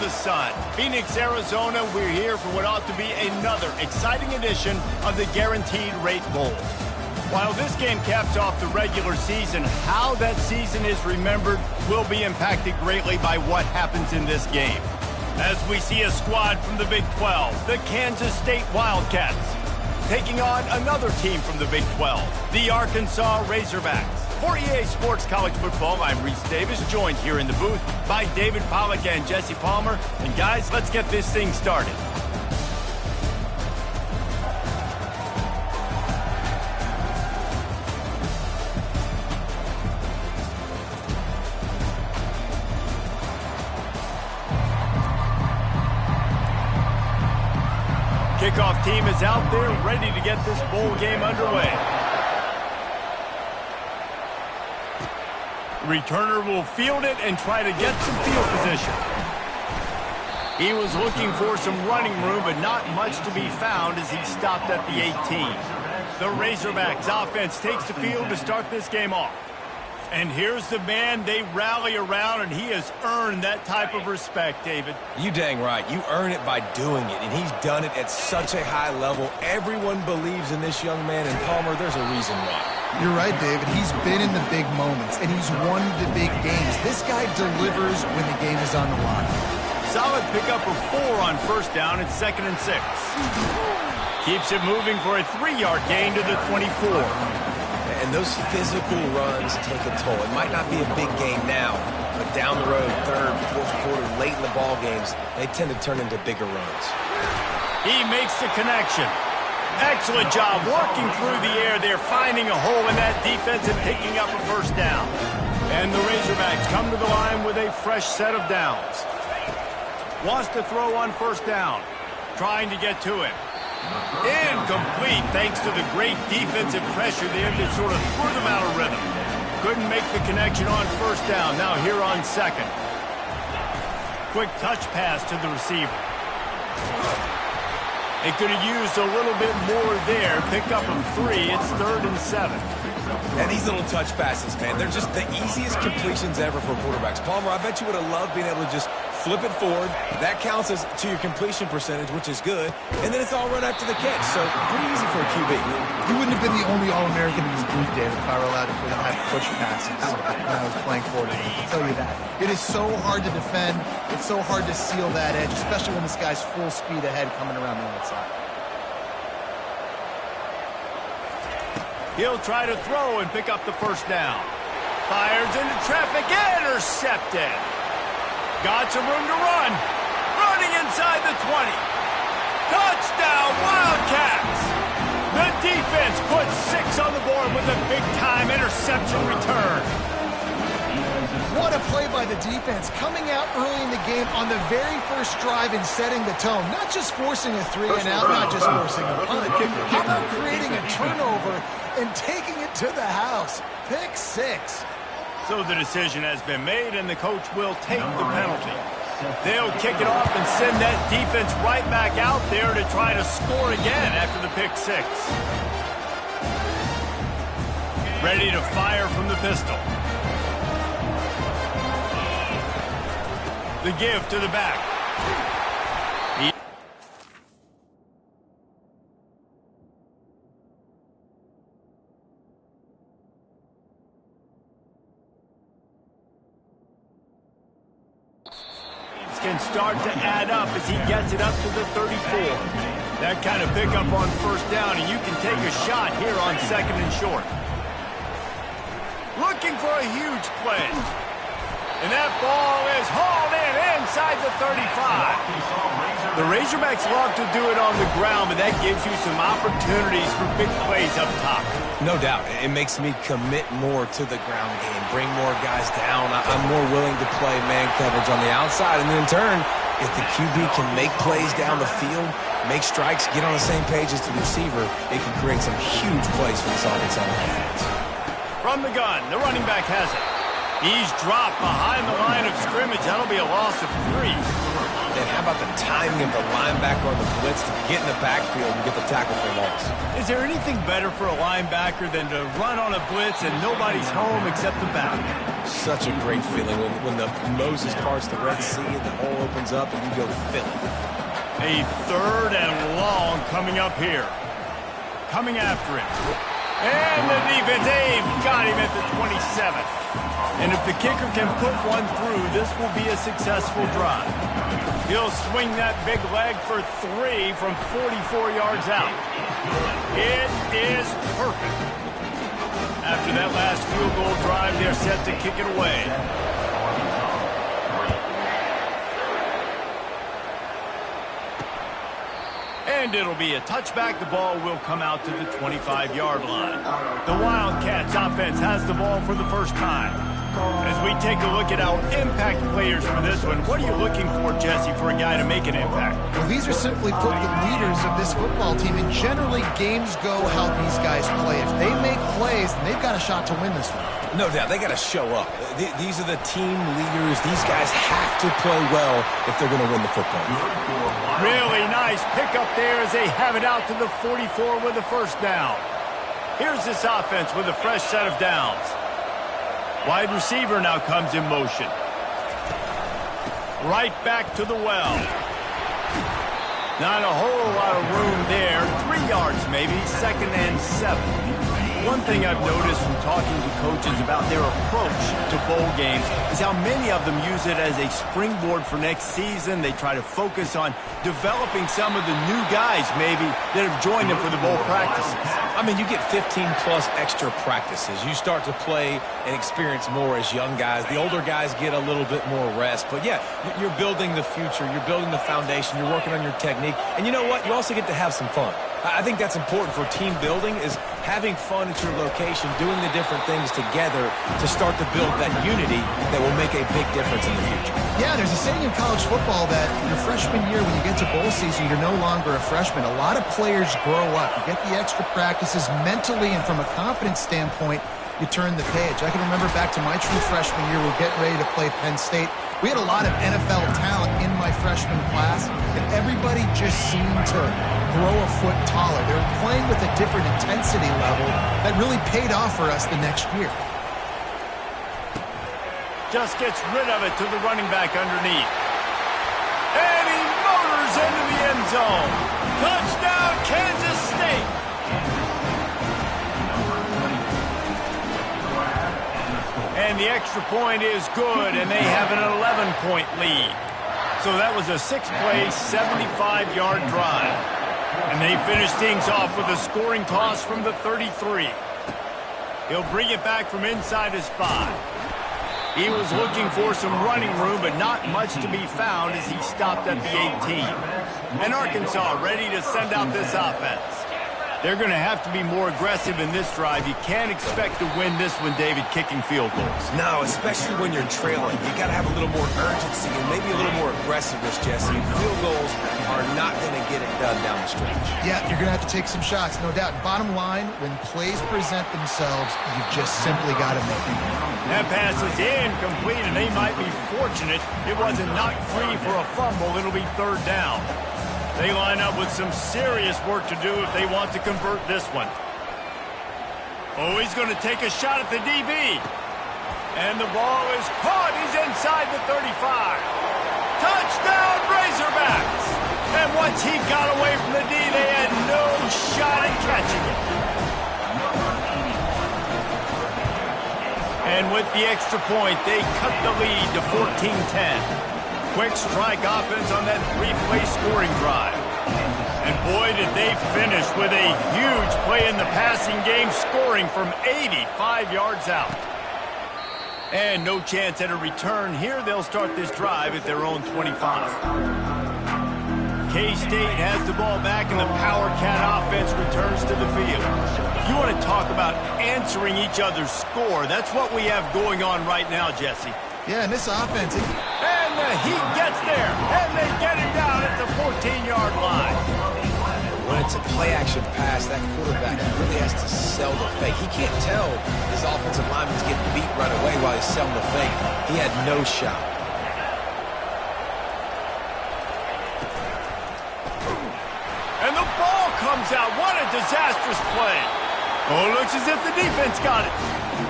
the sun. Phoenix, Arizona, we're here for what ought to be another exciting edition of the Guaranteed Rate Bowl. While this game caps off the regular season, how that season is remembered will be impacted greatly by what happens in this game. As we see a squad from the Big 12, the Kansas State Wildcats, taking on another team from the Big 12, the Arkansas Razorbacks. For EA Sports College Football, I'm Reese Davis, joined here in the booth by David Pollack and Jesse Palmer. And guys, let's get this thing started. Kickoff team is out there ready to get this bowl game underway. Returner will field it and try to get some field position. He was looking for some running room, but not much to be found as he stopped at the 18. The Razorbacks offense takes the field to start this game off. And here's the man they rally around, and he has earned that type of respect, David. You dang right. You earn it by doing it, and he's done it at such a high level. Everyone believes in this young man, and Palmer, there's a reason why. You're right, David. He's been in the big moments, and he's won the big games. This guy delivers when the game is on the line. Solid pickup of 4 on first down and 2nd and 6. Keeps it moving for a 3-yard gain to the 24. And those physical runs take a toll. It might not be a big game now, but down the road, 3rd, 4th quarter, late in the ball games, they tend to turn into bigger runs. He makes the connection. Excellent job working through the air there, finding a hole in that defense and picking up a first down. And the Razorbacks come to the line with a fresh set of downs. Wants to throw on first down. Trying to get to him. Incomplete thanks to the great defensive pressure there that sort of threw them out of rhythm. Couldn't make the connection on first down. Now here on 2nd. Quick touch pass to the receiver. They could have used a little bit more there. Pick up from 3. It's 3rd and 7. And these little touch passes, man, they're just the easiest completions ever for quarterbacks. Palmer, I bet you would have loved being able to just flip it forward. That counts as to your completion percentage, which is good. And then it's all run after the catch. So pretty easy for a QB. He wouldn't have been the only All-American in his group, David, if I were allowed to put him at push passes when I was playing quarterback. I'll tell you that. It is so hard to defend. It's so hard to seal that edge, especially when this guy's full speed ahead coming around the outside. He'll try to throw and pick up the first down. Fires into traffic, intercepted. Got some room to run. Running inside the 20. Touchdown, Wildcats! The defense puts 6 on the board with a big-time interception return. What a play by the defense, coming out early in the game on the very first drive and setting the tone. Not just forcing a 3 and out, not just forcing a punt. How about creating a turnover and taking it to the house? Pick 6. So the decision has been made, and the coach will take the penalty. They'll kick it off and send that defense right back out there to try to score again after the pick 6. Ready to fire from the pistol. The give to the back. Can start to add up as he gets it up to the 34. That kind of pickup on first down, and you can take a shot here on 2nd and short. Looking for a huge play. And that ball is hauled in inside the 35. The Razorbacks love to do it on the ground, but that gives you some opportunities for big plays up top. No doubt. It makes me commit more to the ground game, bring more guys down. I'm more willing to play man coverage on the outside. And then in turn, if the QB can make plays down the field, make strikes, get on the same page as the receiver, it can create some huge plays for this Arkansas offense. From the gun, the running back has it. He's dropped behind the line of scrimmage. That'll be a loss of 3. And how about the timing timing of the linebacker on the blitz to get in the backfield and get the tackle for loss. Is there anything better for a linebacker than to run on a blitz and nobody's home except the back? Such a great feeling when the Moses parts the Red Sea and the hole opens up and you go fill it. A 3rd and long coming up here. Coming after it. And the defense, they've got him at the 27. And if the kicker can put one through, this will be a successful drive. He'll swing that big leg for 3 from 44 yards out. It is perfect. After that last field goal drive, they're set to kick it away. And it'll be a touchback. The ball will come out to the 25-yard line. The Wildcats offense has the ball for the first time. As we take a look at our impact players for this one, what are you looking for, Jesse, for a guy to make an impact? Well, these are simply put the leaders of this football team, and generally games go how these guys play. If they make plays, then they've got a shot to win this one. No doubt, they got to show up. These are the team leaders. These guys have to play well if they're going to win the football game. Really nice pickup there as they have it out to the 44 with a first down. Here's this offense with a fresh set of downs. Wide receiver now comes in motion. Right back to the well. Not a whole lot of room there. 3 yards maybe, 2nd and 7. One thing I've noticed from talking to coaches about their approach to bowl games is how many of them use it as a springboard for next season. They try to focus on developing some of the new guys maybe that have joined them for the bowl practices. I mean, you get 15-plus extra practices. You start to play and experience more as young guys. The older guys get a little bit more rest. But, yeah, you're building the future. You're building the foundation. You're working on your technique. And you know what? You also get to have some fun. I think that's important for team building is having fun at your location, doing the different things together to start to build that unity that will make a big difference in the future. Yeah, there's a saying in college football that your freshman year, when you get to bowl season, you're no longer a freshman. A lot of players grow up. You get the extra practices mentally, and from a confidence standpoint, you turn the page. I can remember back to my true freshman year, we were getting ready to play Penn State. We had a lot of NFL talent in my freshman class, and everybody just seemed to grow a foot taller. They were playing with a different intensity level that really paid off for us the next year. Just gets rid of it to the running back underneath. And he motors into the end zone. Touchdown, Kansas State. And the extra point is good, and they have an 11-point lead. So that was a 6-play, 75-yard drive. And they finish things off with a scoring toss from the 33. He'll bring it back from inside his 5. He was looking for some running room, but not much to be found as he stopped at the 18. And Arkansas ready to send out this offense. They're going to have to be more aggressive in this drive. You can't expect to win this one, David, kicking field goals. No, especially when you're trailing. You got to have a little more urgency and maybe a little more aggressiveness, Jesse. Field goals are not going to get it done down the stretch. Yeah, you're going to have to take some shots, no doubt. Bottom line, when plays present themselves, you just simply got to make them. That pass is incomplete, and they might be fortunate it wasn't knocked free for a fumble. It'll be 3rd down. They line up with some serious work to do if they want to convert this one. Oh, he's going to take a shot at the DB. And the ball is caught. He's inside the 35. Touchdown, Razorbacks! And once he got away from the D, they had no shot at catching it. And with the extra point, they cut the lead to 14-10. Quick strike offense on that 3-play scoring drive. And boy, did they finish with a huge play in the passing game, scoring from 85 yards out. And no chance at a return here. They'll start this drive at their own 25. K-State has the ball back, and the Power Cat offense returns to the field. You want to talk about answering each other's score. That's what we have going on right now, Jesse. Yeah, and this offense... And the Heat gets there, and they get him down at the 14-yard line. When it's a play-action pass, that quarterback really has to sell the fake. He can't tell his offensive lineman's getting beat right away while he's selling the fake. He had no shot. And the ball comes out. What a disastrous play. Oh, looks as if the defense got it.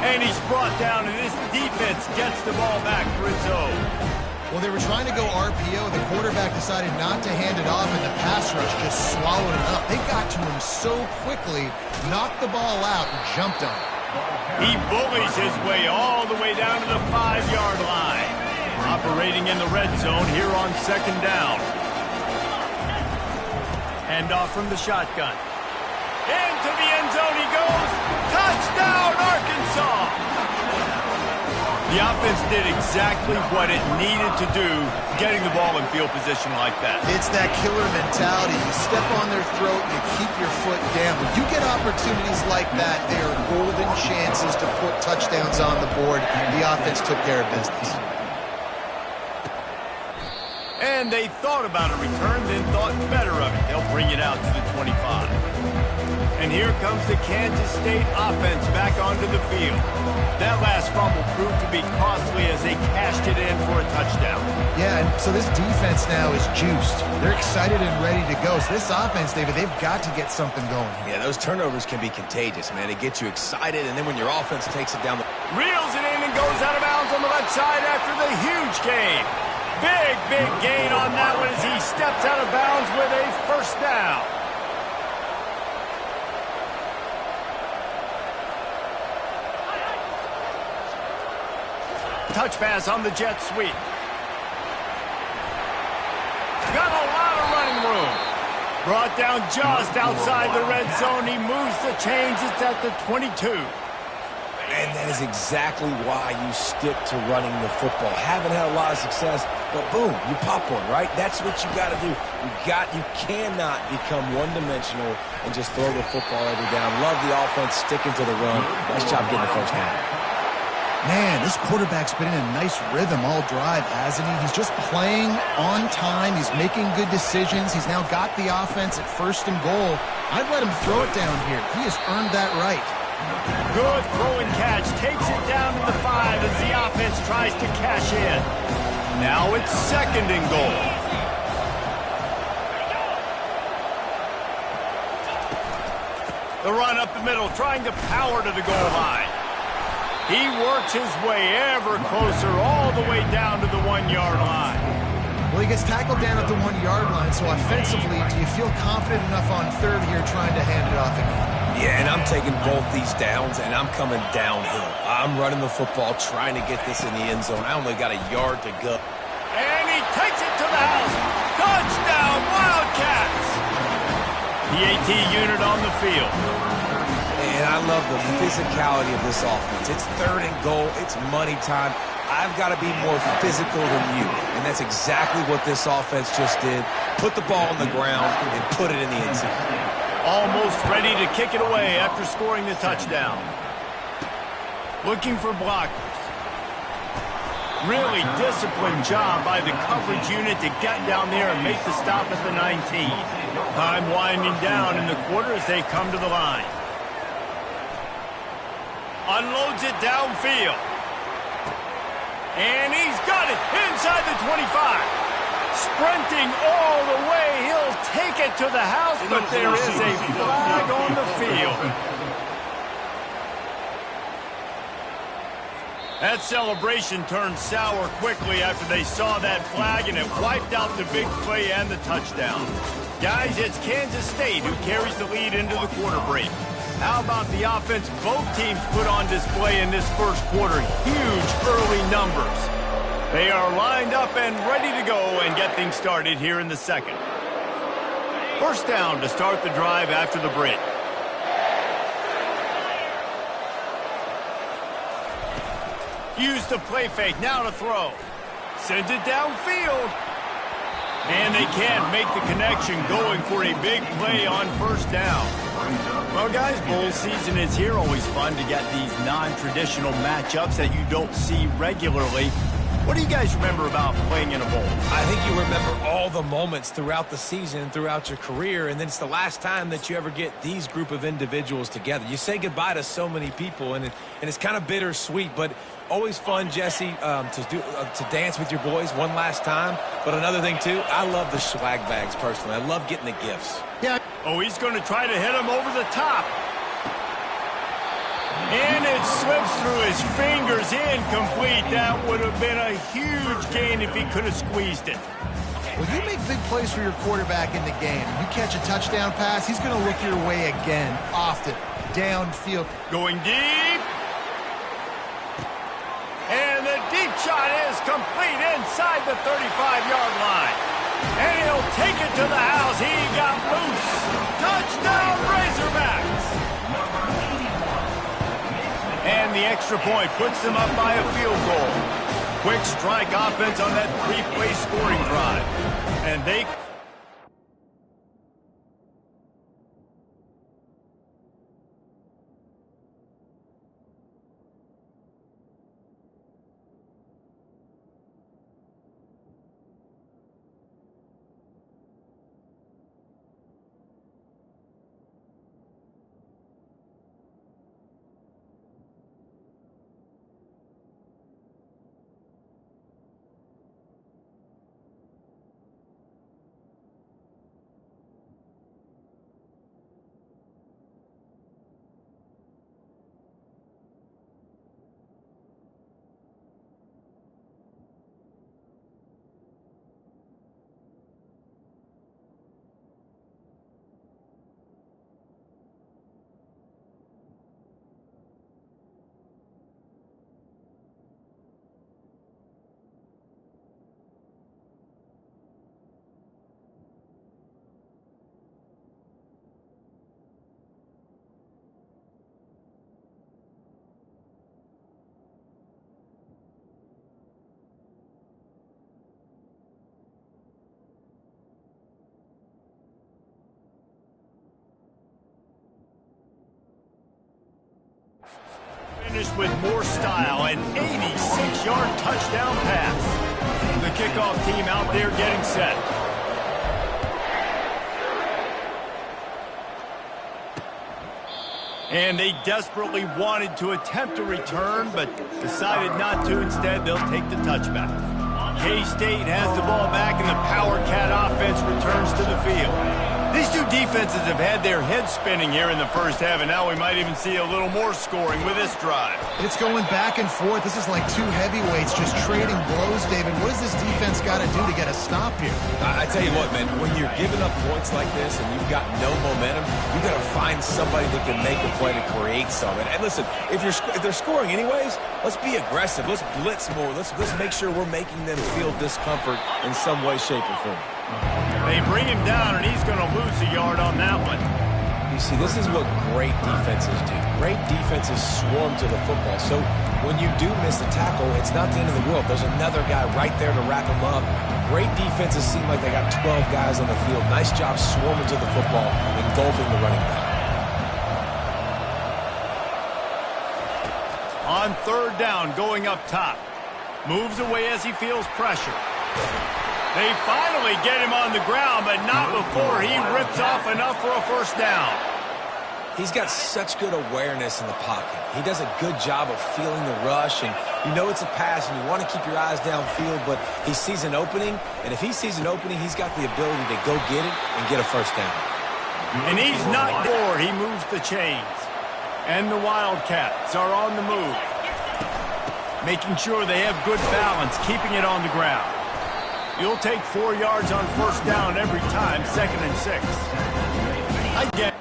And he's brought down, and this defense gets the ball back for its own. Well, they were trying to go RPO. The quarterback decided not to hand it off, and the pass rush just swallowed it up. They got to him so quickly, knocked the ball out, and jumped on it. He bullies his way all the way down to the 5-yard line. Operating in the red zone here on second down. Hand off from the shotgun. Into the end zone he goes. Touchdown, Arkansas! The offense did exactly what it needed to do, getting the ball in field position like that. It's that killer mentality. You step on their throat, you keep your foot down. When you get opportunities like that, they are golden chances to put touchdowns on the board. The offense took care of business. And they thought about a return, then thought better of it. They'll bring it out to the 25. And here comes the Kansas State offense back onto the field. That last fumble proved to be costly as they cashed it in for a touchdown. Yeah, and so this defense now is juiced. They're excited and ready to go. So this offense, David, they've got to get something going. Yeah, those turnovers can be contagious, man. They get you excited, and then when your offense takes it down the... Reels it in and goes out of bounds on the left side after the huge gain. Big gain on that one as he steps out of bounds with a first down. Touch pass on the jet sweep. Got a lot of running room. Brought down just outside the red zone. He moves the chains. It's at the 22. And that is exactly why you stick to running the football. Haven't had a lot of success, but boom, you pop one, right? That's what you got to do. You cannot become one-dimensional and just throw the football every down. Love the offense sticking to the run. Nice job getting the first down. Man, this quarterback's been in a nice rhythm all drive, hasn't he? He's just playing on time. He's making good decisions. He's now got the offense at first and goal. I'd let him throw it down here. He has earned that right. Good throw and catch. Takes it down to the 5 as the offense tries to cash in. Now it's second and goal. The run up the middle, trying to power to the goal line. He works his way ever closer all the way down to the 1-yard line. Well, he gets tackled down at the 1-yard line, so offensively, do you feel confident enough on third here trying to hand it off again? Yeah, and I'm taking both these downs, and I'm coming downhill. I'm running the football, trying to get this in the end zone. I only got a yard to go. And he takes it to the house. Touchdown, Wildcats! The AT unit on the field. And I love the physicality of this offense. It's third and goal. It's money time. I've got to be more physical than you. And that's exactly what this offense just did. Put the ball on the ground and put it in the end zone. Almost ready to kick it away after scoring the touchdown. Looking for blockers. Really disciplined job by the coverage unit to get down there and make the stop at the 19. Time winding down in the quarter as they come to the line. Unloads it downfield. And he's got it inside the 25. Sprinting all the way. He'll take it to the house, but there is a flag on the field. That celebration turned sour quickly after they saw that flag, and it wiped out the big play and the touchdown. Guys, it's Kansas State who carries the lead into the quarter break. How about the offense both teams put on display in this first quarter? Huge early numbers. They are lined up and ready to go and get things started here in the second. First down to start the drive after the break. Use the play fake, now to throw. Sends it downfield. And they can't make the connection, going for a big play on first down. Well, guys, bowl season is here. Always fun to get these non-traditional matchups that you don't see regularly. What do you guys remember about playing in a bowl? I think you remember all the moments throughout the season, throughout your career, and then it's the last time that you ever get these group of individuals together. You say goodbye to so many people, and it's kind of bittersweet, but always fun, Jesse, to dance with your boys one last time. But another thing, too, I love the swag bags personally. I love getting the gifts. Yeah. Oh, he's going to try to hit him over the top. And it slips through his fingers, incomplete. That would have been a huge gain if he could have squeezed it. Well, you make big plays for your quarterback in the game. You catch a touchdown pass, he's going to look your way again, often, downfield. Going deep. And the deep shot is complete inside the 35-yard line. And he'll take it to the house. He got loose. Touchdown, Razorbacks. And the extra point puts them up by a field goal. Quick strike offense on that 3-play scoring drive. And they... finished with more style, an 86-yard touchdown pass. The kickoff team out there getting set. And they desperately wanted to attempt a return, but decided not to. Instead, they'll take the touchback. K-State has the ball back, and the Power Cat offense returns to the field. These two defenses have had their heads spinning here in the first half, and now we might even see a little more scoring with this drive. It's going back and forth. This is like two heavyweights just trading blows, David. What does this defense got to do to get a stop here? I tell you what, man, when you're giving up points like this and you've got no momentum, you got to find somebody that can make a play to create something. And listen, if they're scoring anyways, let's be aggressive. Let's blitz more. Let's make sure we're making them feel discomfort in some way, shape, or form. They bring him down, and he's going to lose a yard on that one. You see, this is what great defenses do. Great defenses swarm to the football. So when you do miss a tackle, it's not the end of the world. There's another guy right there to wrap him up. Great defenses seem like they got 12 guys on the field. Nice job swarming to the football, engulfing the running back. On third down, going up top. Moves away as he feels pressure. They finally get him on the ground, but not before he rips off enough for a first down. He's got such good awareness in the pocket. He does a good job of feeling the rush, and you know it's a pass, and you want to keep your eyes downfield, but he sees an opening, and if he sees an opening, he's got the ability to go get it and get a first down. And he's not bored. He moves the chains. And the Wildcats are on the move, making sure they have good balance, keeping it on the ground. You'll take 4 yards on first down every time, 2nd and 6. I get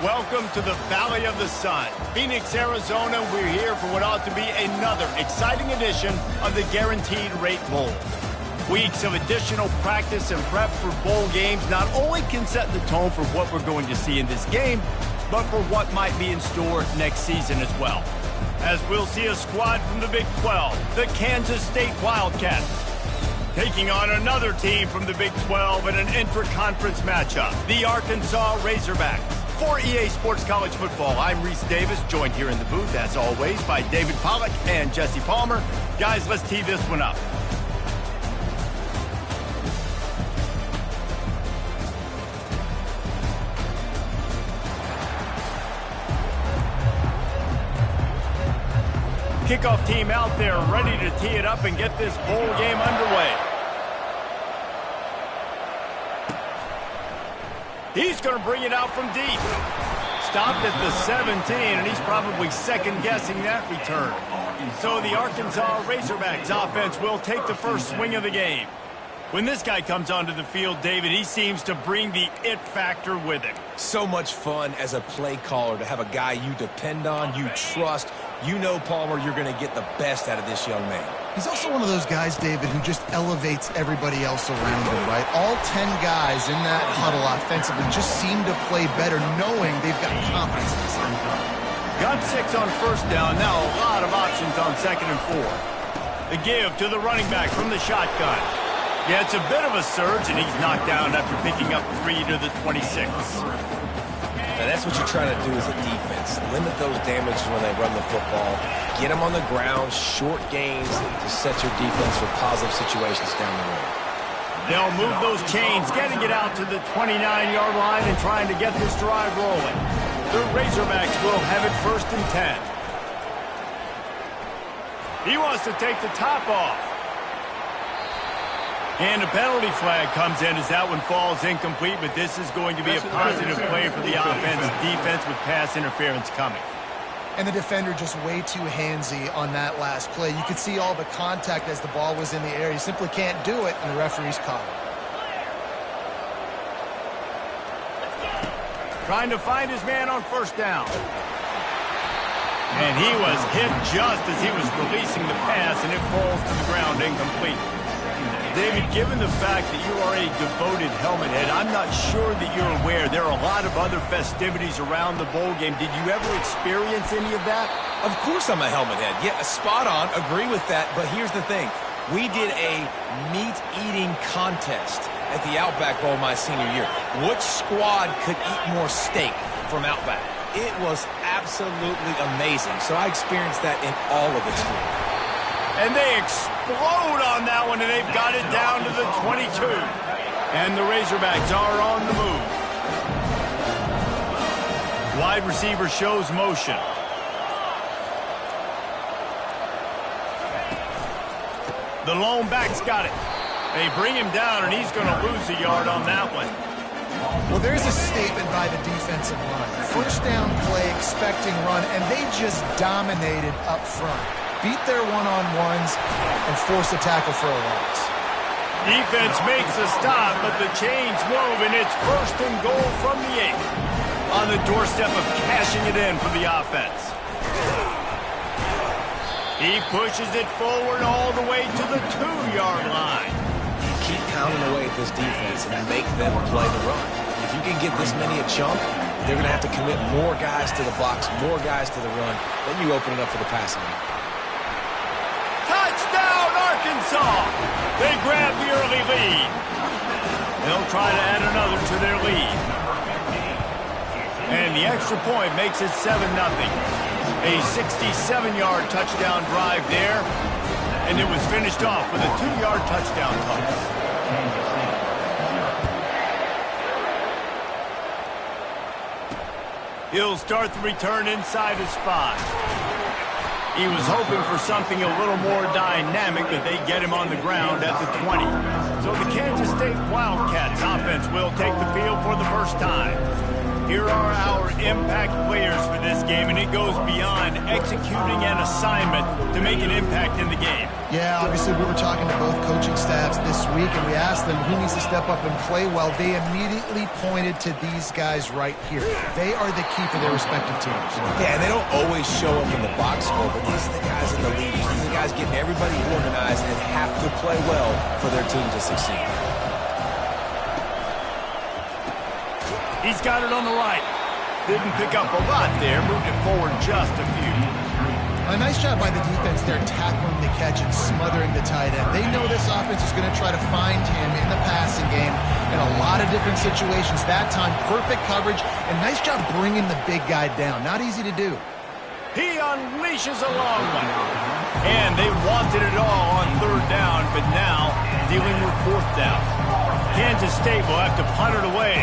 Welcome to the Valley of the Sun. Phoenix, Arizona, we're here for what ought to be another exciting edition of the Guaranteed Rate Bowl. Weeks of additional practice and prep for bowl games not only can set the tone for what we're going to see in this game, but for what might be in store next season as well. As we'll see a squad from the Big 12, the Kansas State Wildcats, taking on another team from the Big 12 in an intra-conference matchup, the Arkansas Razorbacks. For EA Sports College Football, I'm Reese Davis, joined here in the booth, as always, by David Pollack and Jesse Palmer. Guys, let's tee this one up. Kickoff team out there ready to tee it up and get this bowl game underway. He's going to bring it out from deep. Stopped at the 17, and he's probably second-guessing that return. So the Arkansas Razorbacks offense will take the first swing of the game. When this guy comes onto the field, David, he seems to bring the it factor with him. So much fun as a play caller to have a guy you depend on, you trust. You know, Palmer, you're going to get the best out of this young man. He's also one of those guys, David, who just elevates everybody else around him, right? All 10 guys in that huddle offensively just seem to play better knowing they've got confidence in this game. Got 6 on first down. Now a lot of options on second and 4. The give to the running back from the shotgun. Yeah, it's a bit of a surge, and he's knocked down after picking up 3 to the 26. Now, that's what you're trying to do as a defense. Limit those damages when they run the football. Get them on the ground, short gains to set your defense for positive situations down the road. They'll move those chains, getting it out to the 29-yard line and trying to get this drive rolling. The Razorbacks will have it first and 10. He wants to take the top off. And a penalty flag comes in as that one falls incomplete, but this is going to be a positive play for the offense. Defense with pass interference coming. And the defender just way too handsy on that last play. You could see all the contact as the ball was in the air. He simply can't do it, and the referee's caught it. Trying to find his man on first down. And he was hit just as he was releasing the pass, and it falls to the ground incomplete. David, given the fact that you are a devoted helmet head, I'm not sure that you're aware there are a lot of other festivities around the bowl game. Did you ever experience any of that? Of course I'm a helmet head. Yeah, spot on. Agree with that. But here's the thing. We did a meat-eating contest at the Outback Bowl my senior year. Which squad could eat more steak from Outback? It was absolutely amazing. So I experienced that in all of its glory. And they explode on that one, and they've got it down to the 22. And the Razorbacks are on the move. Wide receiver shows motion. The lone back's got it. They bring him down, and he's going to lose a yard on that one. Well, there's a statement by the defensive line. First down play, expecting run, and they just dominated up front. Beat their one-on-ones and force a tackle for a loss. Defense makes a stop, but the chains move, and it's first and goal from the 8. On the doorstep of cashing it in for the offense. He pushes it forward all the way to the 2-yard line. Keep pounding away at this defense and make them play the run. If you can get this many a chunk, they're going to have to commit more guys to the box, more guys to the run. Then you open it up for the passing game. Touchdown, Arkansas! They grab the early lead. They'll try to add another to their lead. And the extra point makes it 7-0. A 67-yard touchdown drive there. And it was finished off with a 2-yard touchdown toss. He'll start the return inside his 5. He was hoping for something a little more dynamic, but they get him on the ground at the 20. So the Kansas State Wildcats offense will take the field for the first time. Here are our impact players for this game, and it goes beyond executing an assignment to make an impact in the game. Yeah, obviously we were talking to both coaching staffs this week, and we asked them who needs to step up and play well. They immediately pointed to these guys right here. They are the key for their respective teams. Yeah, and they don't always show up in the box score, but these are the guys in the leaders. These are the guys getting everybody organized and have to play well for their team to succeed. He's got it on the right. Didn't pick up a lot there, moved it forward just a few. A nice job by the defense there, tackling the catch and smothering the tight end. They know this offense is going to try to find him in the passing game in a lot of different situations. That time, perfect coverage, and nice job bringing the big guy down. Not easy to do. He unleashes a long one. And they wanted it all on third down, but now dealing with fourth down. Kansas State will have to punt it away.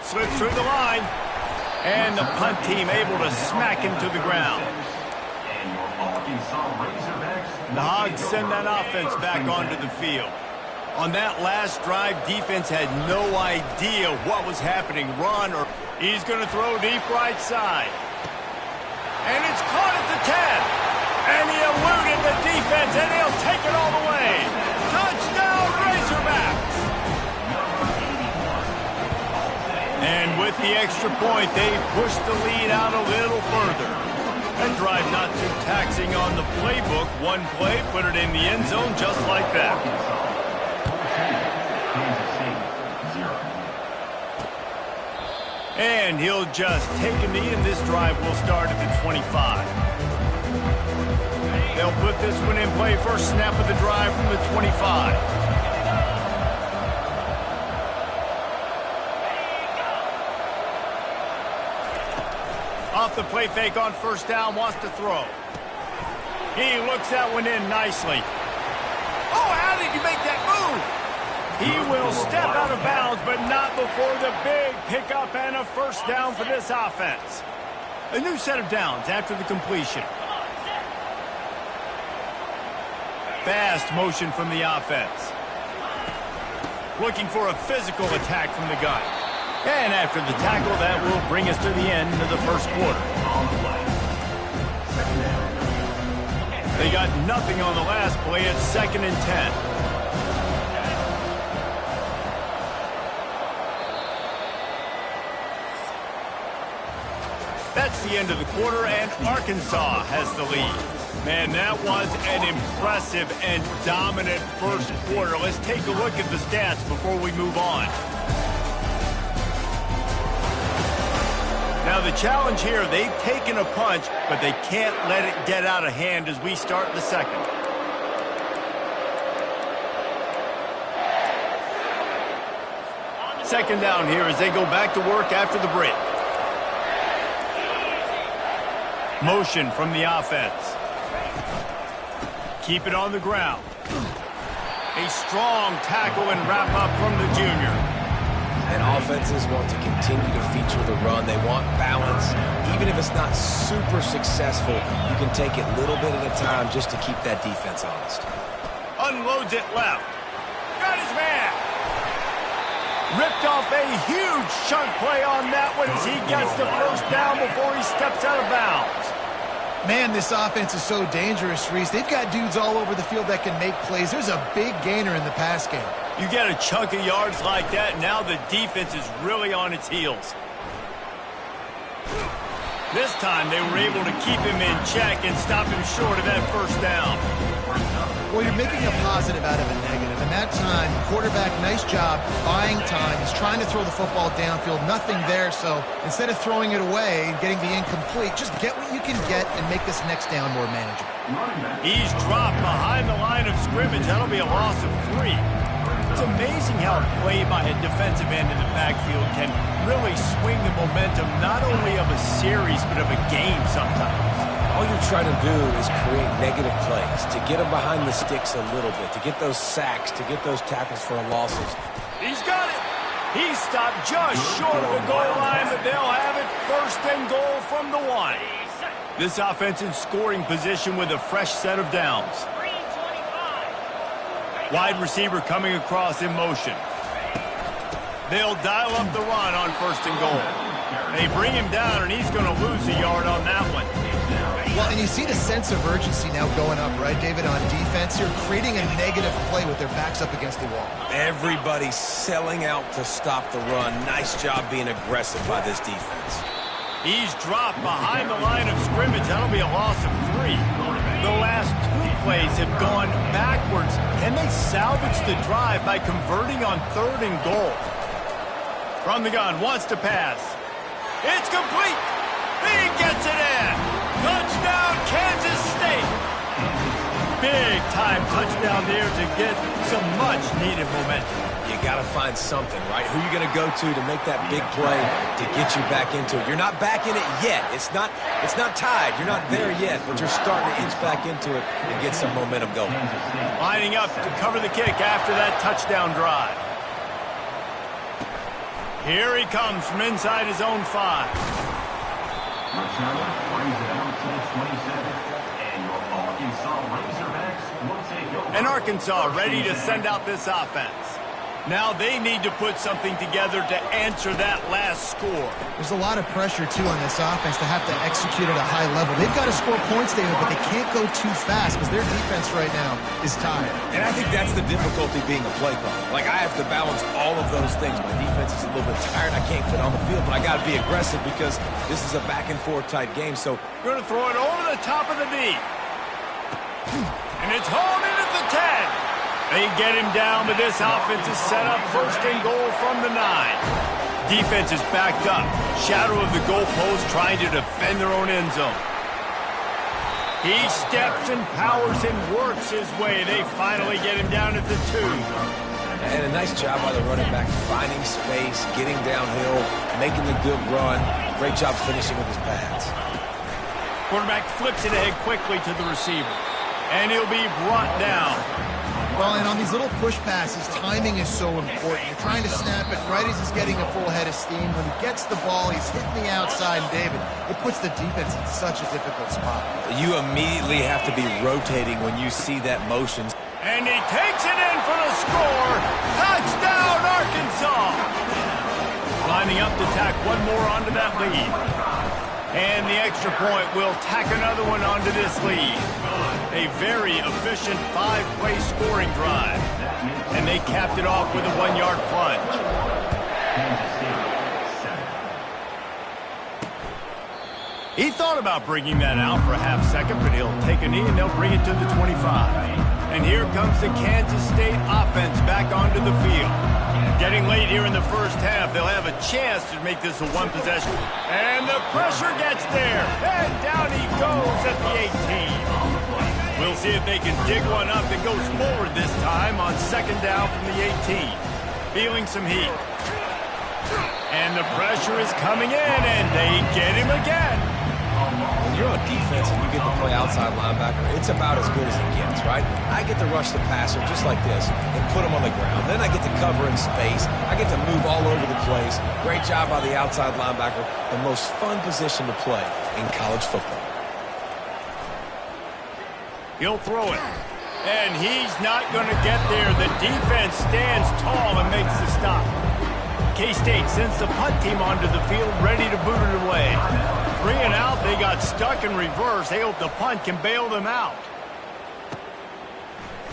Slips through the line. And the punt team able to smack him to the ground. The Hogs send that offense back onto the field. On that last drive, defense had no idea what was happening. Run or he's going to throw deep right side. And it's caught at the 10. And he eluded the defense, and he'll take it all the way. Touchdown, Razorbacks! And with the extra point, they push the lead out a little further. That drive not too taxing on the playbook. One play, put it in the end zone just like that. And he'll just take a knee, and this drive will start at the 25. They'll put this one in play. First snap of the drive from the 25. Off the play fake on first down, wants to throw. He looks that one in nicely. Oh, how did he make that move? He will step out of bounds, but not before the big pickup and a first down for this offense. A new set of downs after the completion. Fast motion from the offense. Looking for a physical attack from the gun. And after the tackle, that will bring us to the end of the first quarter. They got nothing on the last play. It's 2nd and 10. That's the end of the quarter, and Arkansas has the lead. Man, that was an impressive and dominant first quarter. Let's take a look at the stats before we move on. Now, the challenge here, they've taken a punch, but they can't let it get out of hand as we start the second. Second down here as they go back to work after the break. Motion from the offense. Keep it on the ground. A strong tackle and wrap up from the junior. And offenses want to continue to feature the run. They want balance. Even if it's not super successful, you can take it little bit at a time just to keep that defense honest. Unloads it left. Got his man. Ripped off a huge chunk play on that one as he gets the first down before he steps out of bounds. Man, this offense is so dangerous, Reese. They've got dudes all over the field that can make plays. There's a big gainer in the pass game. You get a chunk of yards like that, now the defense is really on its heels. This time they were able to keep him in check and stop him short of that first down. Well, you're making a positive out of a negative. And that time, quarterback, nice job, buying time. He's trying to throw the football downfield. Nothing there, so instead of throwing it away and getting the incomplete, just get what you can get and make this next down more manageable. He's dropped behind the line of scrimmage. That'll be a loss of 3. It's amazing how a play by a defensive end in the backfield can really swing the momentum not only of a series but of a game sometimes. All you're trying to do is create negative plays, to get them behind the sticks a little bit, to get those sacks, to get those tackles for losses. He's got it. He stopped just short of the goal line, but they'll have it 1st and goal from the 1. This offense in scoring position with a fresh set of downs. Wide receiver coming across in motion. They'll dial up the run on 1st and goal. They bring him down, and he's going to lose a yard on that one. Well, and you see the sense of urgency now going up, right, David, on defense here, creating a negative play with their backs up against the wall. Everybody's selling out to stop the run. Nice job being aggressive by this defense. He's dropped behind the line of scrimmage. That'll be a loss of 3. The last 2 plays have gone backwards. Can they salvage the drive by converting on 3rd and goal? From the gun, wants to pass. It's complete. He gets it in. Touchdown, Kansas State. Big-time touchdown there to get some much-needed momentum. You got to find something, right? Who are you going to go to make that big play to get you back into it? You're not back in it yet. It's not tied. You're not there yet, but you're starting to inch back into it and get some momentum going. Lining up to cover the kick after that touchdown drive. Here he comes from inside his own 5. And Arkansas ready to send out this offense. Now they need to put something together to answer that last score. There's a lot of pressure, too, on this offense to have to execute at a high level. They've got to score points, David, but they can't go too fast because their defense right now is tired. And I think that's the difficulty being a play caller. Like, I have to balance all of those things. My defense is a little bit tired. I can't get on the field, but I got to be aggressive because this is a back-and-forth type game. So going to throw it over the top of the knee. And it's hauled in at the 10. They get him down, but this offense is set up 1st and goal from the 9. Defense is backed up. Shadow of the goalpost trying to defend their own end zone. He steps and powers and works his way. They finally get him down at the 2. And a nice job by the running back, finding space, getting downhill, making a good run. Great job finishing with his pads. Quarterback flips it ahead quickly to the receiver. And he'll be brought down. Well, and on these little push passes, timing is so important. You're trying to snap it right as he's getting a full head of steam. When he gets the ball, he's hitting the outside, and David, it puts the defense in such a difficult spot. You immediately have to be rotating when you see that motion. And he takes it in for the score. Touchdown, Arkansas! Lining up to tack one more onto that lead. And the extra point will tack another one onto this lead. A very efficient 5-play scoring drive. And they capped it off with a 1-yard plunge. He thought about bringing that out for a half second, but he'll take a knee and they'll bring it to the 25. And here comes the Kansas State offense back onto the field. Getting late here in the first half, they'll have a chance to make this a 1 possession. And the pressure gets there. And down he goes at the 18. We'll see if they can dig one up that goes forward this time on 2nd down from the 18. Feeling some heat. And the pressure is coming in, and they get him again. When you're on defense and you get to play outside linebacker, it's about as good as it gets, right? I get to rush the passer just like this and put him on the ground. Then I get to cover in space. I get to move all over the place. Great job by the outside linebacker. The most fun position to play in college football. He'll throw it. And he's not going to get there. The defense stands tall and makes the stop. K-State sends the punt team onto the field, ready to boot it away. 3 and out, they got stuck in reverse. They hope the punt can bail them out.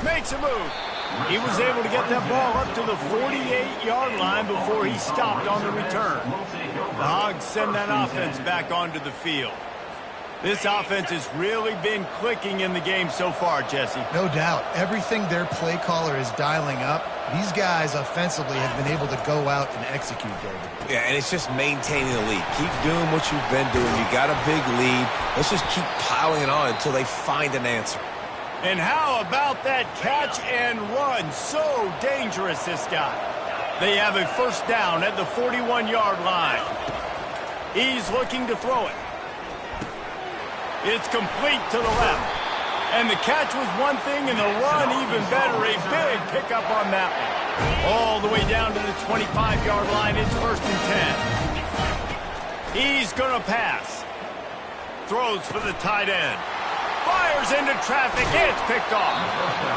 Makes a move. He was able to get that ball up to the 48-yard line before he stopped on the return. The Hogs send that offense back onto the field. This offense has really been clicking in the game so far, Jesse. No doubt. Everything their play caller is dialing up, these guys offensively have been able to go out and execute, David. Yeah, and it's just maintaining the lead. Keep doing what you've been doing. You got a big lead. Let's just keep piling it on until they find an answer. And how about that catch and run? So dangerous, this guy. They have a 1st down at the 41-yard line. He's looking to throw it. It's complete to the left. And the catch was one thing, and the run even better. A big pickup on that one. All the way down to the 25-yard line. It's 1st and 10. He's going to pass. Throws for the tight end. Fires into traffic. It's picked off.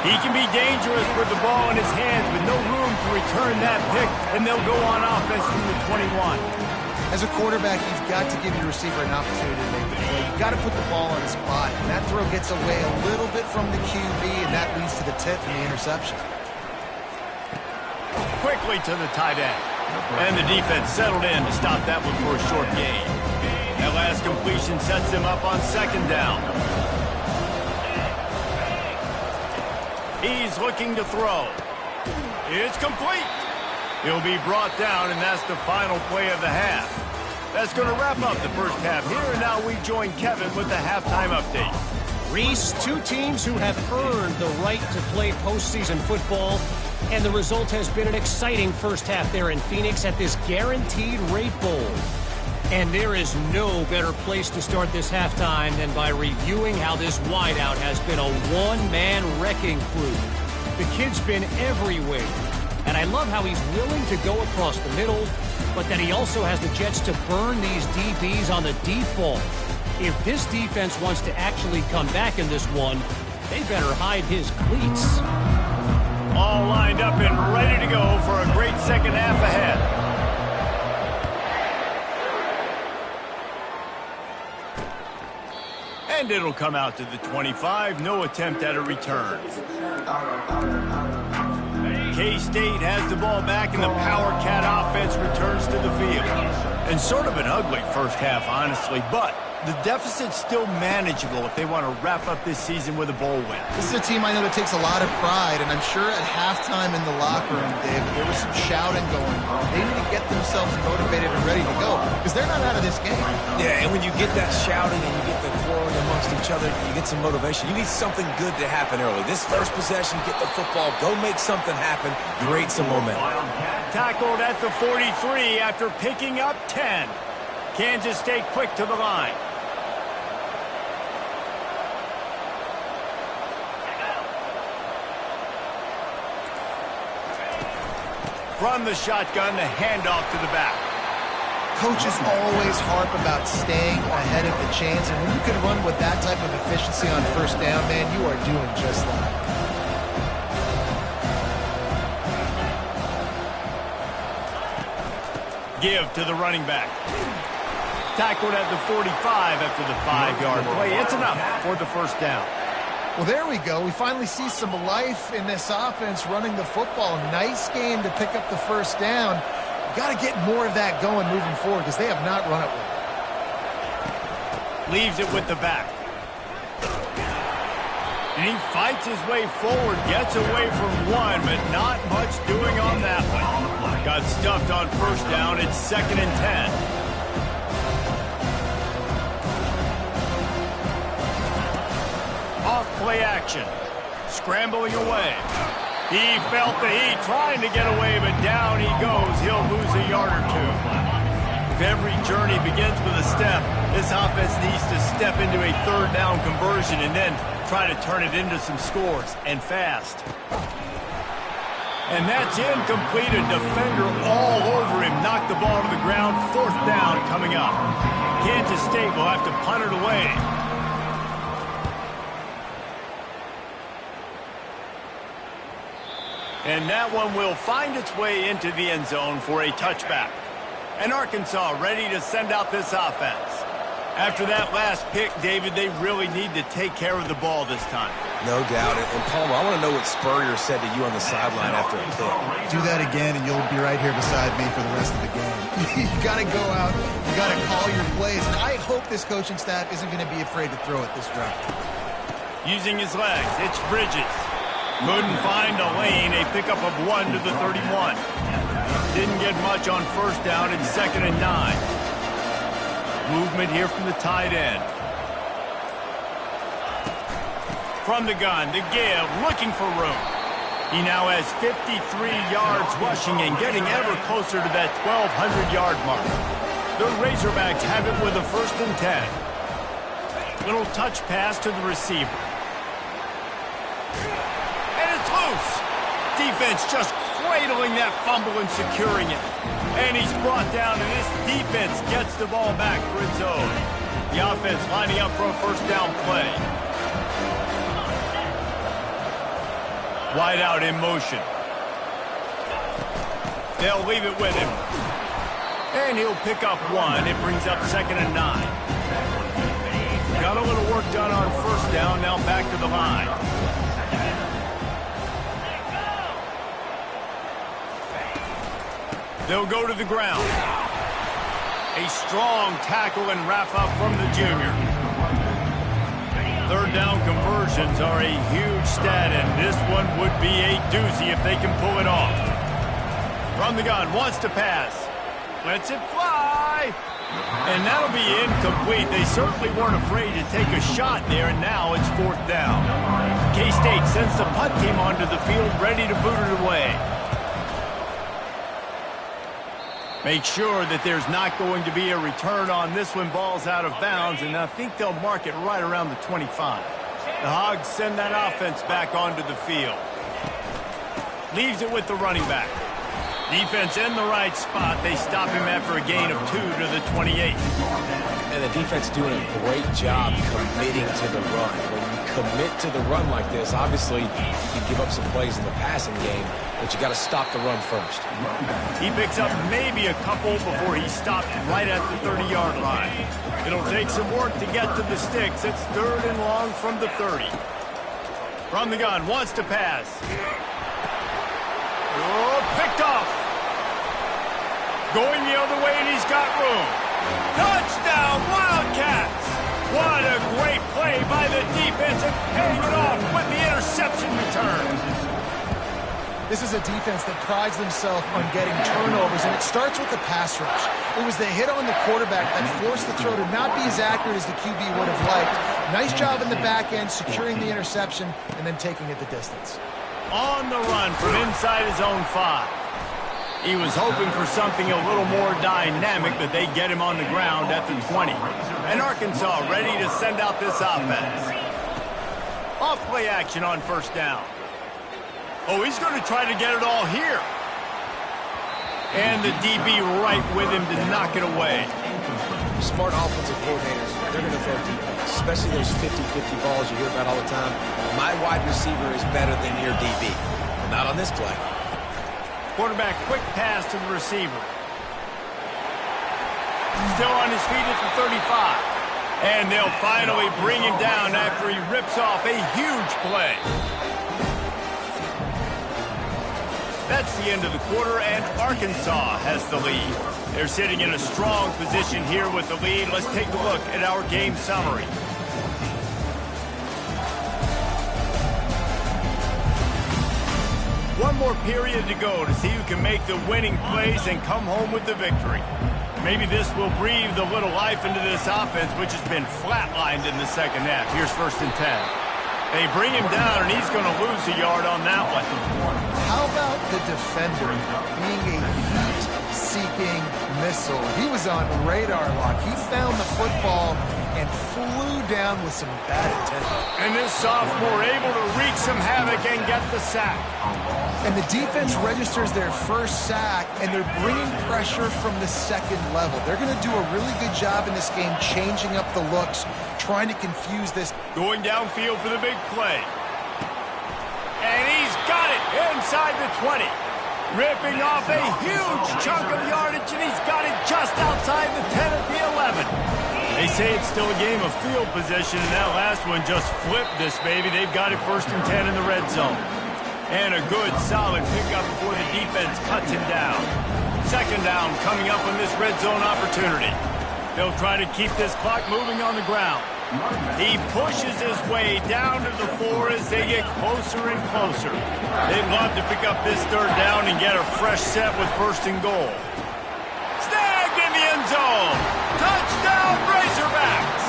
He can be dangerous with the ball in his hands, but no room to return that pick, and they'll go on offense from the 21. As a quarterback, you've got to give your receiver an opportunity to make the play. You've got to put the ball on his spot, and that throw gets away a little bit from the QB, and that leads to the tip and the interception. Quickly to the tight end. And the defense settled in to stop that one for a short gain. That last completion sets him up on second down. He's looking to throw. It's complete. He'll be brought down, and that's the final play of the half. That's going to wrap up the first half here, and now we join Kevin with the halftime update. Reese, two teams who have earned the right to play postseason football, and the result has been an exciting first half there in Phoenix at this Guaranteed Rate Bowl. And there is no better place to start this halftime than by reviewing how this wideout has been a one-man wrecking crew. The kid's been everywhere, and I love how he's willing to go across the middle, but that he also has the jets to burn these DBs on the deep ball. If this defense wants to actually come back in this one, they better hide his cleats. All lined up and ready to go for a great second half ahead. And it'll come out to the 25. No attempt at a return. K-State has the ball back, and the Power Cat offense returns to the field. And sort of an ugly first half, honestly, but the deficit's still manageable if they want to wrap up this season with a bowl win. This is a team I know that takes a lot of pride, and I'm sure at halftime in the locker room, Dave, there was some shouting going on. They need to get themselves motivated and ready to go, because they're not out of this game. Yeah, and when you get that shouting and you get the quarreling amongst each other, you get some motivation. You need something good to happen early. This first possession, get the football, go make something happen, create some momentum. Tackled at the 43 after picking up 10. Kansas State quick to the line. From the shotgun, the handoff to the back. Coaches always harp about staying ahead of the chains, and when you can run with that type of efficiency on first down, man, you are doing just that. Give to the running back. Tackled at the 45 after the 5-yard play. It's enough for the first down. Well, there we go. We finally see some life in this offense running the football. Nice game to pick up the first down. Got to get more of that going moving forward because they have not run it well. Leaves it with the back. And he fights his way forward, gets away from one, but not much doing on that one. Got stuffed on first down. It's 2nd and 10. Off-play action. Scrambling away. He felt the heat trying to get away, but down he goes. He'll lose a yard or two. If every journey begins with a step, this offense needs to step into a third down conversion and then try to turn it into some scores, and fast. And that's incomplete. A defender all over him. Knocked the ball to the ground. 4th down coming up. Kansas State will have to punt it away. And that one will find its way into the end zone for a touchback. And Arkansas ready to send out this offense. After that last pick, David, they really need to take care of the ball this time. No doubt. And Palmer, I want to know what Spurrier said to you on the sideline after a pick. Do that again, and you'll be right here beside me for the rest of the game. You got to go out. You got to call your plays. And I hope this coaching staff isn't going to be afraid to throw it this drive. Using his legs, it's Bridges. Couldn't find a lane, a pickup of 1 to the 31. Didn't get much on first down. It's 2nd and 9. Movement here from the tight end. From the gun, the give, looking for room. He now has 53 yards rushing and getting ever closer to that 1,200-yard mark. The Razorbacks have it with a 1st and 10. Little touch pass to the receiver. Loose. Defense just cradling that fumble and securing it. And he's brought down, and this defense gets the ball back for its own. The offense lining up for a first down play. Wide out in motion. They'll leave it with him. And he'll pick up one. It brings up 2nd and 9. Got a little work done on first down. Now back to the line. They'll go to the ground. A strong tackle and wrap up from the junior. 3rd down conversions are a huge stat, and this one would be a doozy if they can pull it off. From the gun, wants to pass. Lets it fly. And that'll be incomplete. They certainly weren't afraid to take a shot there, and now it's 4th down. K-State sends the punt team onto the field, ready to boot it away. Make sure that there's not going to be a return on this one. Ball's out of bounds, and I think they'll mark it right around the 25. The Hogs send that offense back onto the field. Leaves it with the running back. Defense in the right spot. They stop him after a gain of 2 to the 28. And the defense doing a great job committing to the run. When you commit to the run like this, obviously you can give up some plays in the passing game, but you got to stop the run first. He picks up maybe a couple before he stopped right at the 30-yard line. It'll take some work to get to the sticks. It's 3rd and long from the 30. From the gun, wants to pass. Oh, picked off. Going the other way, and he's got room. Touchdown, Wildcats! What a great play by the defense, and paying it off with the interception return. This is a defense that prides themselves on getting turnovers, and it starts with the pass rush. It was the hit on the quarterback that forced the throw to not be as accurate as the QB would have liked. Nice job in the back end, securing the interception, and then taking it the distance. On the run from inside his own 5. He was hoping for something a little more dynamic, but they get him on the ground at the 20. And Arkansas ready to send out this offense. Off play action on 1st down. Oh, he's going to try to get it all here. And the DB right with him to knock it away. Smart offensive coordinators, they're going to throw deep, especially those 50-50 balls you hear about all the time. My wide receiver is better than your DB. Well, not on this play. Quarterback quick pass to the receiver. Still on his feet at the 35. And they'll finally bring him down after he rips off a huge play. That's the end of the quarter, and Arkansas has the lead. They're sitting in a strong position here with the lead. Let's take a look at our game summary. One more period to go to see who can make the winning plays and come home with the victory. Maybe this will breathe a little life into this offense, which has been flatlined in the 2nd half. Here's 1st and 10. They bring him down, and he's going to lose a yard on that one. How about the defender being a heat-seeking missile? He was on radar lock. He found the football and flew down with some bad intent. And this sophomore able to wreak some havoc and get the sack. And the defense registers their 1st sack, and they're bringing pressure from the 2nd level. They're going to do a really good job in this game changing up the looks, trying to confuse this. Going downfield for the big play. And he's got it inside the 20. Ripping off a huge chunk of yardage, and he's got it just outside the 10 at the 11. They say it's still a game of field position, and that last one just flipped this baby. They've got it 1st and 10 in the red zone. And a good, solid pickup before the defense cuts him down. 2nd down coming up on this red zone opportunity. They'll try to keep this clock moving on the ground. He pushes his way down to the 4 as they get closer and closer. They'd love to pick up this 3rd down and get a fresh set with 1st and goal. Snagged in the end zone. Touchdown, Razorbacks!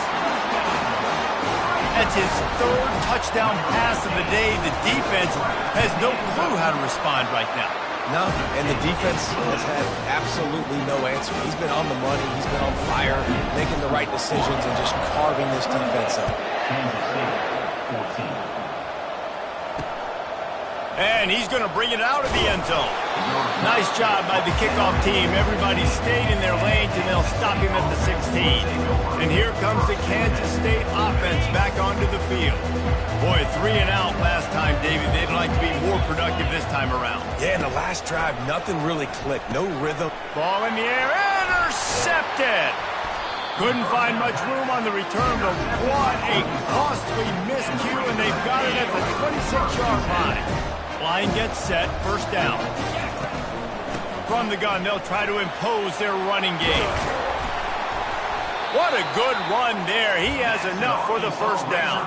That's his 3rd touchdown pass of the day. The defense has no clue how to respond right now. No, and the defense has had absolutely no answer. He's been on the money. He's been on fire, making the right decisions and just carving this defense up. And he's going to bring it out of the end zone. Nice job by the kickoff team. Everybody stayed in their lanes, and they'll stop him at the 16. And here comes the Kansas State offense back onto the field. Boy, 3 and out last time, David. They'd like to be more productive this time around. Yeah, in the last drive, nothing really clicked. No rhythm. Ball in the air, intercepted. Couldn't find much room on the return, but what a costly miscue, and they've got it at the 26-yard line. Line gets set, first down. From the gun, they'll try to impose their running game. What a good run there. He has enough for the first down.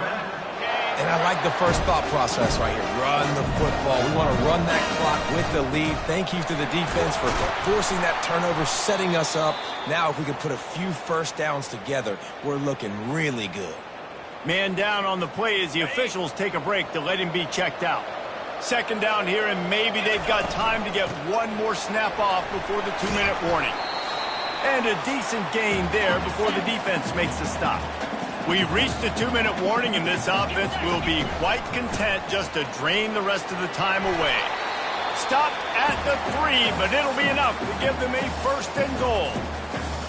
And I like the first thought process right here. Run the football. We want to run that clock with the lead. Thank you to the defense for forcing that turnover, setting us up. Now if we can put a few first downs together, we're looking really good. Man down on the play as the officials take a break to let him be checked out. Second down here, and maybe they've got time to get one more snap off before the 2-minute warning. And a decent gain there before the defense makes the stop. We've reached the 2-minute warning, and this offense will be quite content just to drain the rest of the time away. Stop at the 3, but it'll be enough to give them a first and goal.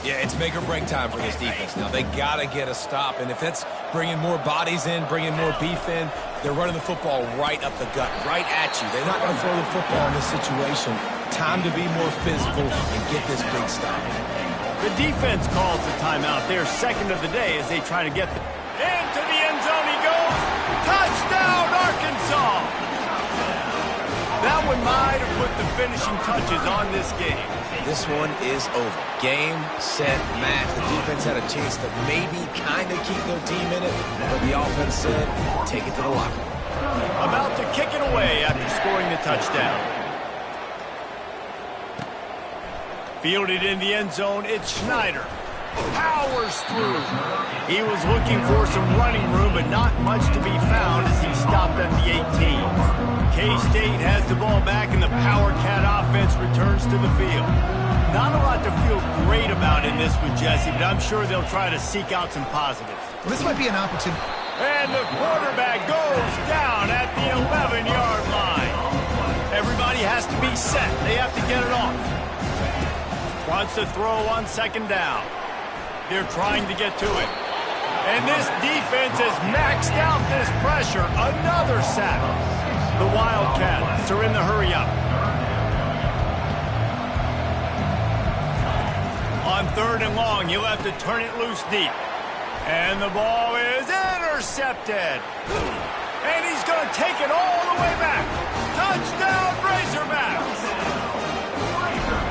Yeah, it's make or break time for this defense. Now, they got to get a stop, and if that's bringing more bodies in, bringing more beef in, they're running the football right up the gut, right at you. They're not going to throw the football in this situation. Time to be more physical and get this big stop. The defense calls the timeout. Their second of the day as they try to get into the end zone. He goes. Touchdown, Arkansas. That one might have put the finishing touches on this game. This one is over. Game, set, match. The defense had a chance to maybe kind of keep their team in it, but the offense said, take it to the locker room. About to kick it away after scoring the touchdown. Fielded in the end zone, it's Schneider. Powers through. He was looking for some running room, but not much to be found as he stopped at the 18. K-State has the ball back, and the Power Cat offense returns to the field. Not a lot to feel great about in this one, Jesse, but I'm sure they'll try to seek out some positives. Well, this might be an opportunity. And the quarterback goes down at the 11-yard line. Everybody has to be set. They have to get it off. Wants to throw on second down. They're trying to get to it. And this defense has maxed out this pressure. Another sack. The Wildcats are in the hurry-up. On third and long, he'll have to turn it loose deep. And the ball is intercepted. And he's going to take it all the way back. Touchdown, Razorbacks.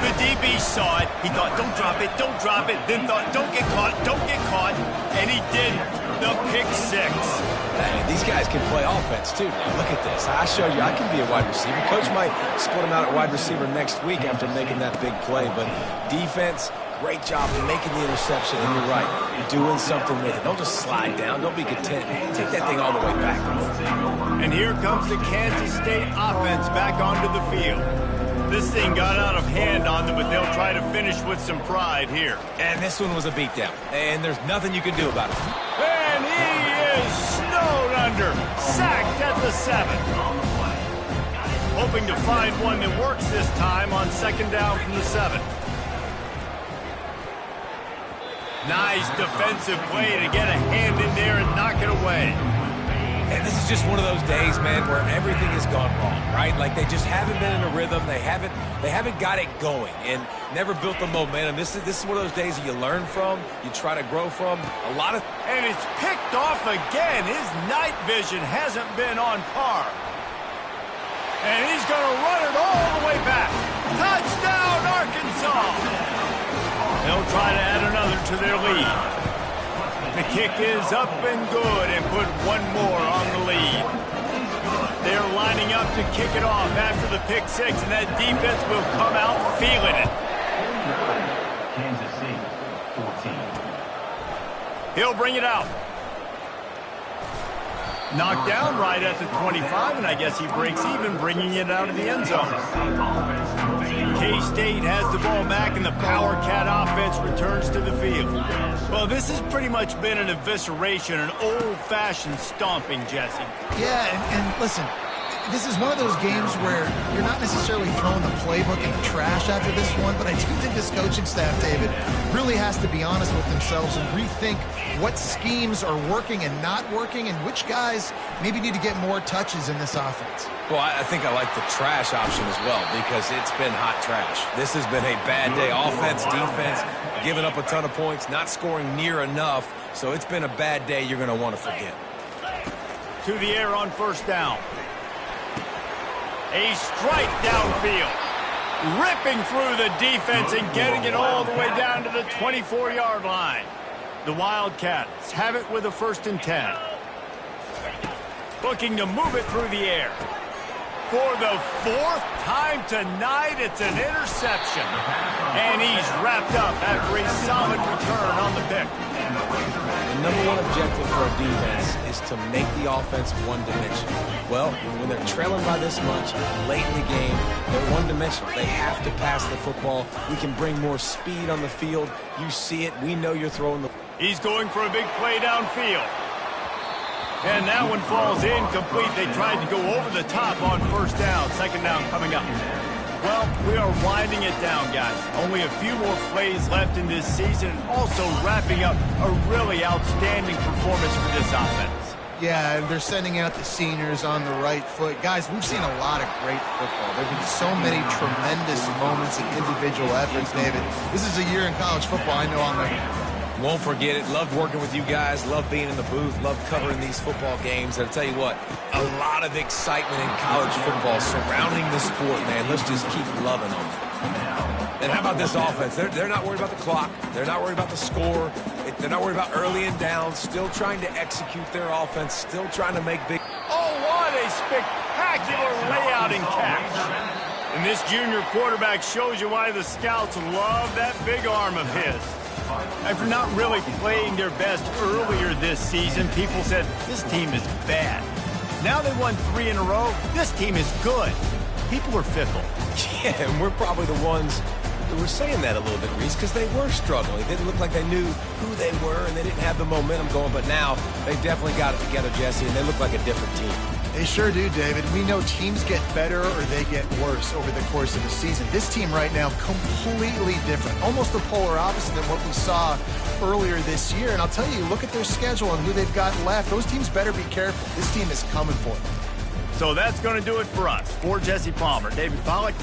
The DB saw it. He thought, don't drop it, don't drop it. Then thought, don't get caught, don't get caught. And he didn't. The pick six. Hey, these guys can play offense, too. Now, look at this. I showed you I can be a wide receiver. Coach might split him out at wide receiver next week after making that big play. But defense, great job making the interception. And you're right, doing something with it. Don't just slide down. Don't be content. Take that thing all the way back. And here comes the Kansas State offense back onto the field. This thing got out of hand on them, but they'll try to finish with some pride here. And this one was a beatdown. And there's nothing you can do about it. And he is snowed under. Sacked at the 7. Hoping to find one that works this time on second down from the 7. Nice defensive play to get a hand in there and knock it away. And this is just one of those days, man, where everything has gone wrong, right? Like they just haven't been in a rhythm. They haven't got it going and never built the momentum. This is one of those days that you learn from, you try to grow from. And it's picked off again. His night vision hasn't been on par. And he's going to run it all the way back. Touchdown, Arkansas! They'll try to add another to their lead. The kick is up and good and put one more on the lead. They're lining up to kick it off after the pick six, and that defense will come out feeling it. Kansas City, 14. He'll bring it out. Knocked down right at the 25, and I guess he breaks even, bringing it out of the end zone. K-State has the ball back, and the Power Cat offense returns to the field. Well, this has pretty much been an evisceration, an old-fashioned stomping, Jesse. Yeah, and listen, This is one of those games where you're not necessarily throwing the playbook in the trash after this one, but I do think this coaching staff, David, really has to be honest with themselves and rethink what schemes are working and not working and which guys maybe need to get more touches in this offense. Well, I think I like the trash option as well because it's been hot trash. This has been a bad day. Offense, defense, giving up a ton of points, not scoring near enough. So it's been a bad day you're going to want to forget. To the air on first down. A strike downfield. Ripping through the defense and getting it all the way down to the 24-yard line. The Wildcats have it with a 1st and 10. Looking to move it through the air. For the 4th time tonight, it's an interception. And he's wrapped up after a solid return on the pick. The #1 objective for a defense is to make the offense one-dimensional. Well, when they're trailing by this much late in the game, they're one-dimensional. They have to pass the football. We can bring more speed on the field. You see it. We know you're throwing the... He's going for a big play downfield. And that one falls incomplete. They tried to go over the top on 1st down. 2nd down coming up. Well, we are winding it down, guys. Only a few more plays left in this season, and also wrapping up a really outstanding performance for this offense. Yeah, and they're sending out the seniors on the right foot. Guys, we've seen a lot of great football. There have been so many tremendous moments and individual efforts, David. This is a year in college football I know I'm going to... Won't forget it. Loved working with you guys. Loved being in the booth. Loved covering these football games. And I'll tell you what, a lot of excitement in college football surrounding the sport, man. Let's just keep loving them. And how about this offense? They're not worried about the clock. They're not worried about the score. They're not worried about early and down. Still trying to execute their offense. Still trying to make big... Oh, what a spectacular layout and catch. And this junior quarterback shows you why the scouts love that big arm of his. After not really playing their best earlier this season, people said, this team is bad. Now they won 3 in a row. This team is good. People are fickle. Yeah, and we're probably the ones who were saying that a little bit, Reese, because they were struggling. It didn't look like they knew who they were, and they didn't have the momentum going. But now they definitely got it together, Jesse, and they look like a different team. They sure do, David. We know teams get better or they get worse over the course of the season. This team right now, completely different. Almost the polar opposite than what we saw earlier this year. And I'll tell you, look at their schedule and who they've got left. Those teams better be careful. This team is coming for them. So that's going to do it for us. For Jesse Palmer, David Pollack,